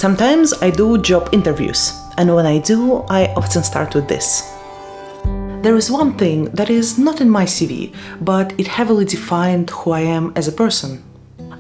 Sometimes I do job interviews, and when I do, I often start with this. There is one thing that is not in my CV, but it heavily defined who I am as a person.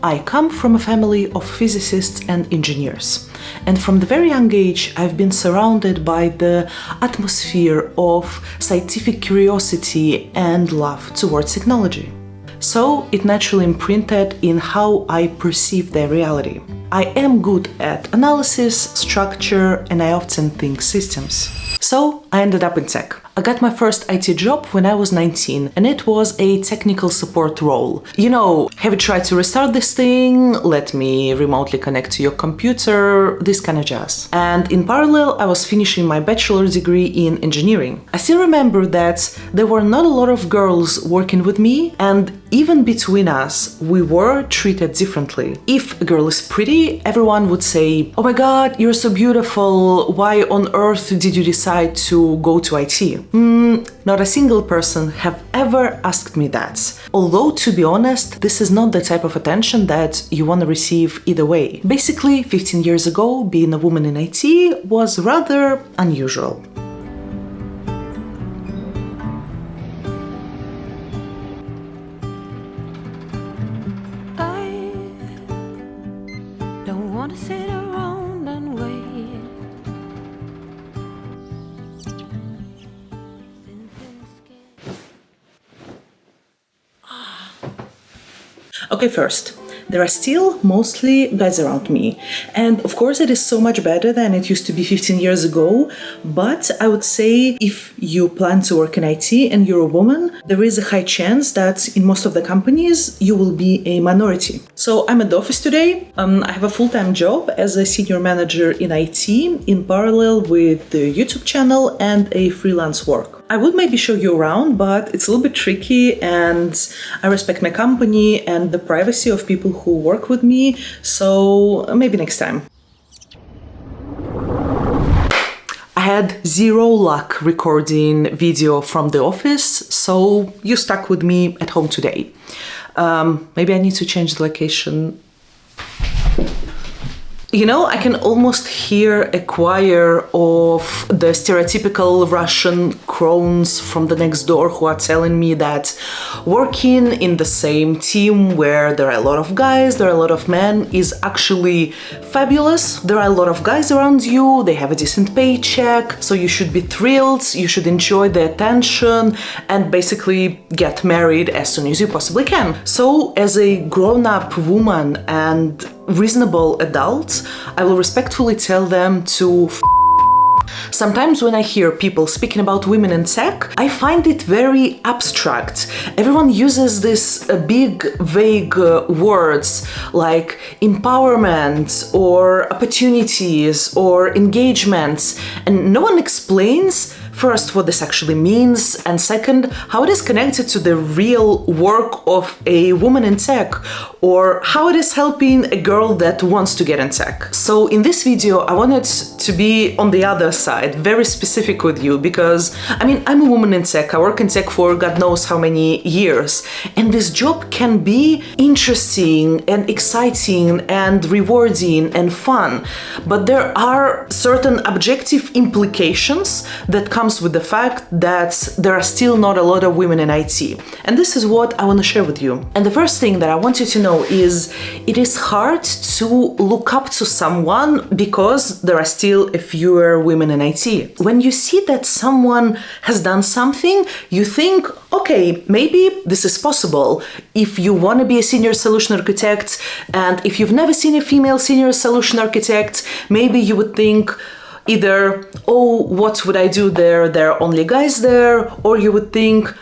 I come from a family of physicists and engineers, and from the very young age I've been surrounded by the atmosphere of scientific curiosity and love towards technology. So it naturally imprinted in how I perceive their reality. I am good at analysis, structure, and I often think systems. So I ended up in tech. I got my first IT job when I was 19, and it was a technical support role. You know, have you tried to restart this thing? Let me remotely connect to your computer, this kind of jazz. And in parallel, I was finishing my bachelor's degree in engineering. I still remember that there were not a lot of girls working with me, and even between us, we were treated differently. If a girl is pretty, everyone would say, "Oh my god, you're so beautiful, why on earth did you decide to go to IT?" Not a single person have ever asked me that. Although, to be honest, this is not the type of attention that you want to receive either way. Basically, 15 years ago, being a woman in IT was rather unusual. Want to sit around and wait. Okay, first, there are still mostly guys around me, and of course it is so much better than it used to be 15 years ago, but I would say if you plan to work in IT and you're a woman, there is a high chance that in most of the companies you will be a minority. So I'm at the office today. I have a full-time job as a senior manager in IT in parallel with the YouTube channel and a freelance work. I would maybe show you around, but it's a little bit tricky, and I respect my company and the privacy of people who work with me, so maybe next time. I had zero luck recording video from the office, so you're stuck with me at home today. Maybe I need to change the location. You know, I can almost hear a choir of the stereotypical Russian crones from the next door who are telling me that working in the same team where there are a lot of guys, there are a lot of men is actually fabulous. There are a lot of guys around you, they have a decent paycheck, so you should be thrilled, you should enjoy the attention and basically get married as soon as you possibly can. So as a grown-up woman and reasonable adult, I will respectfully tell them to Sometimes when I hear people speaking about women in tech, I find it very abstract. Everyone uses these big, vague words like empowerment or opportunities or engagements, and no one explains first what this actually means, and second, how it is connected to the real work of a woman in tech, or how it is helping a girl that wants to get in tech. So in this video, I wanted to be on the other side, very specific with you, because I'm a woman in tech. I work in tech for God knows how many years, and this job can be interesting and exciting and rewarding and fun, but there are certain objective implications that comes with the fact that there are still not a lot of women in IT. And this is what I want to share with you. And the first thing that I want you to know is it is hard to look up to someone because there are still a fewer women in IT. When you see that someone has done something, you think, okay, maybe this is possible. If you want to be a senior solution architect, and if you've never seen a female senior solution architect, maybe you would think, either, oh, what would I do there? There are only guys there. Or you would think,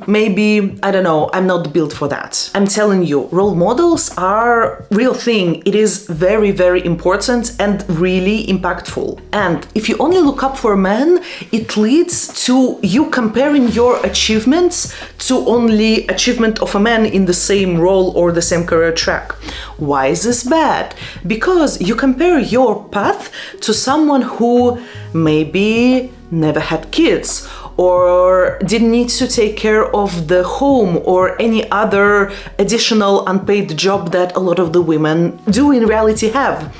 maybe, I don't know, I'm not built for that. I'm telling you, role models are a real thing. It is very, very important and really impactful. And if you only look up for men, it leads to you comparing your achievements to only achievement of a man in the same role or the same career track. Why is this bad? Because you compare your path to someone who maybe never had kids, or didn't need to take care of the home or any other additional unpaid job that a lot of the women do in reality have.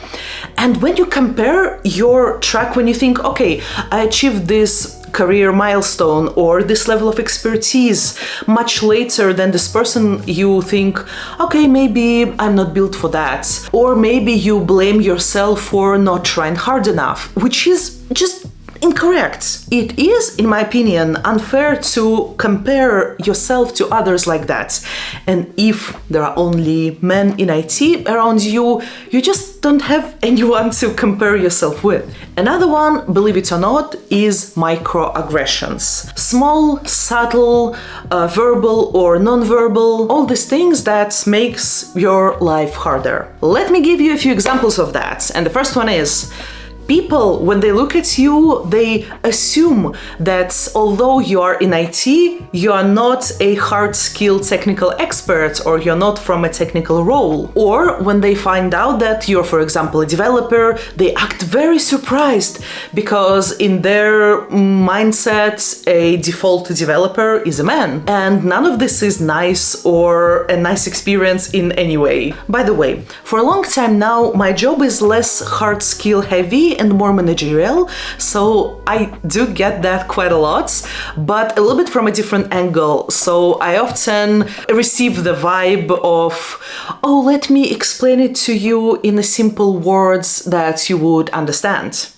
And when you compare your track, when you think, okay, I achieved this career milestone or this level of expertise much later than this person, you think, okay, maybe I'm not built for that. Or maybe you blame yourself for not trying hard enough, which is just incorrect. It is, in my opinion, unfair to compare yourself to others like that. And if there are only men in IT around you, you just don't have anyone to compare yourself with. Another one, believe it or not, is microaggressions. Small, subtle, verbal or non-verbal, all these things that makes your life harder. Let me give you a few examples of that. And the first one is, people, when they look at you, they assume that although you are in IT, you are not a hard-skilled technical expert or you're not from a technical role. Or when they find out that you're, for example, a developer, they act very surprised because in their mindset, a default developer is a man. And none of this is nice or a nice experience in any way. By the way, for a long time now, my job is less hard skill heavy and more managerial, so I do get that quite a lot, but a little bit from a different angle. So I often receive the vibe of, oh, let me explain it to you in the simple words that you would understand.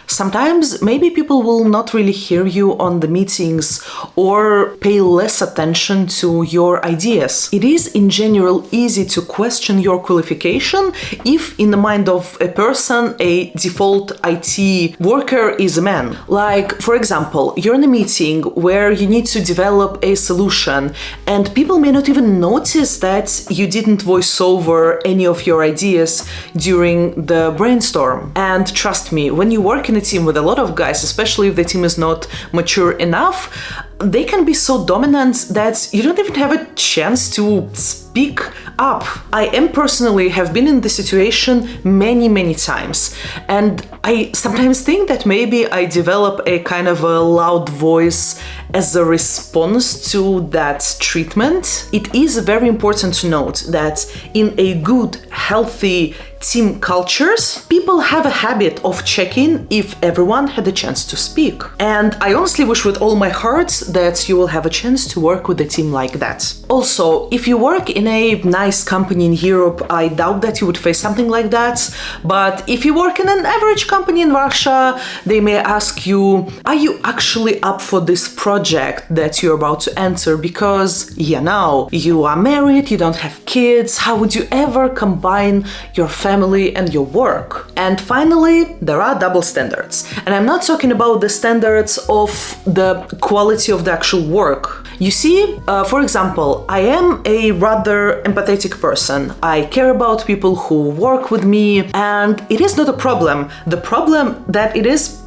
Sometimes maybe people will not really hear you on the meetings or pay less attention to your ideas. It is in general easy to question your qualification if in the mind of a person a default IT worker is a man. Like, for example, you're in a meeting where you need to develop a solution and people may not even notice that you didn't voice over any of your ideas during the brainstorm. And trust me, when you work in a team with a lot of guys, especially if the team is not mature enough, they can be so dominant that you don't even have a chance to speak up. I am personally have been in this situation many times, and I sometimes think that maybe I develop a kind of a loud voice as a response to that treatment. It is very important to note that in a good, healthy team cultures, people have a habit of checking if everyone had a chance to speak. And I honestly wish with all my heart that you will have a chance to work with a team like that. Also, if you work in a nice company in Europe, I doubt that you would face something like that. But if you work in an average company in Russia, they may ask you, are you actually up for this project that you're about to enter? Because, yeah, now you are married, you don't have kids, how would you ever combine your family and your work? And finally, there are double standards. And I'm not talking about the standards of the quality of the actual work. You see, for example, I am a rather empathetic person. I care about people who work with me, and it is not a problem. The problem that it is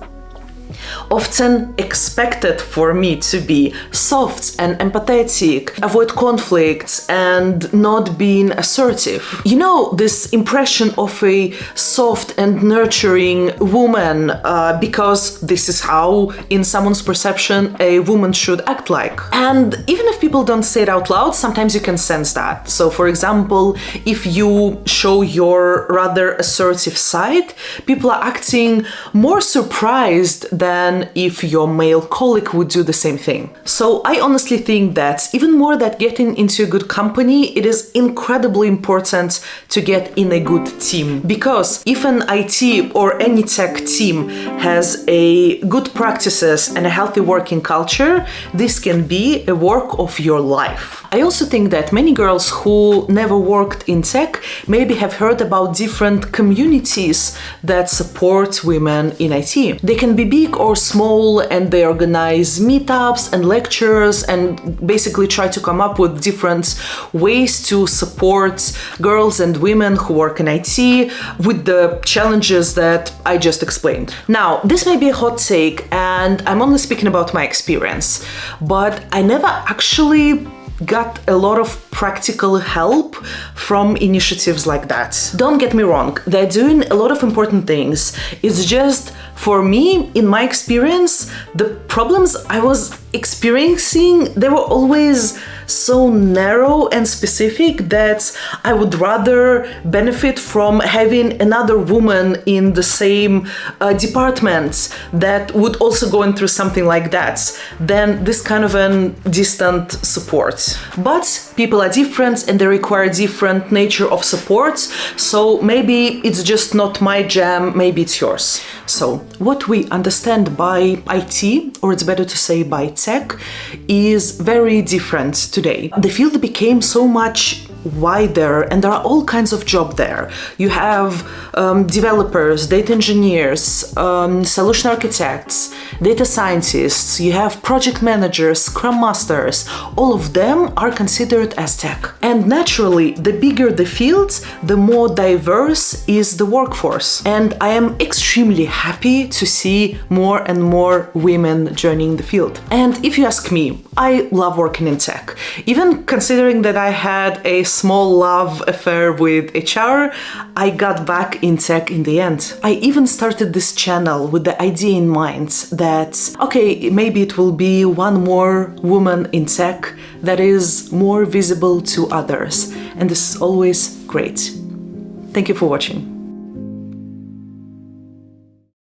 often expected for me to be soft and empathetic, avoid conflicts, and not being assertive. You know, this impression of a soft and nurturing woman, because this is how, in someone's perception, a woman should act like. And even if people don't say it out loud, sometimes you can sense that. So, for example, if you show your rather assertive side, people are acting more surprised than if your male colleague would do the same thing. So I honestly think that even more than getting into a good company, it is incredibly important to get in a good team. Because if an IT or any tech team has a good practices and a healthy working culture, this can be a work of your life. I also think that many girls who never worked in tech maybe have heard about different communities that support women in IT. They can be big or small, and they organize meetups and lectures and basically try to come up with different ways to support girls and women who work in IT with the challenges that I just explained. Now, this may be a hot take, and I'm only speaking about my experience, but I never actually got a lot of practical help from initiatives like that. Don't get me wrong, they're doing a lot of important things. It's just, for me, in my experience, the problems I was experiencing, they were always so narrow and specific that I would rather benefit from having another woman in the same department that would also going through something like that than this kind of an distant support. But people are different and they require different nature of support, so maybe it's just not my jam, maybe it's yours. So what we understand by IT, or it's better to say by tech, is very different today. The field became so much wider and there are all kinds of jobs there. You have developers, data engineers, solution architects, data scientists, you have project managers, scrum masters. All of them are considered as tech. And naturally, the bigger the field, the more diverse is the workforce. And I am extremely happy to see more and more women joining the field. And if you ask me, I love working in tech. Even considering that I had a small love affair with HR, I got back in tech in the end. I even started this channel with the idea in mind that, okay, maybe it will be one more woman in tech that is more visible to others. And this is always great. Thank you for watching.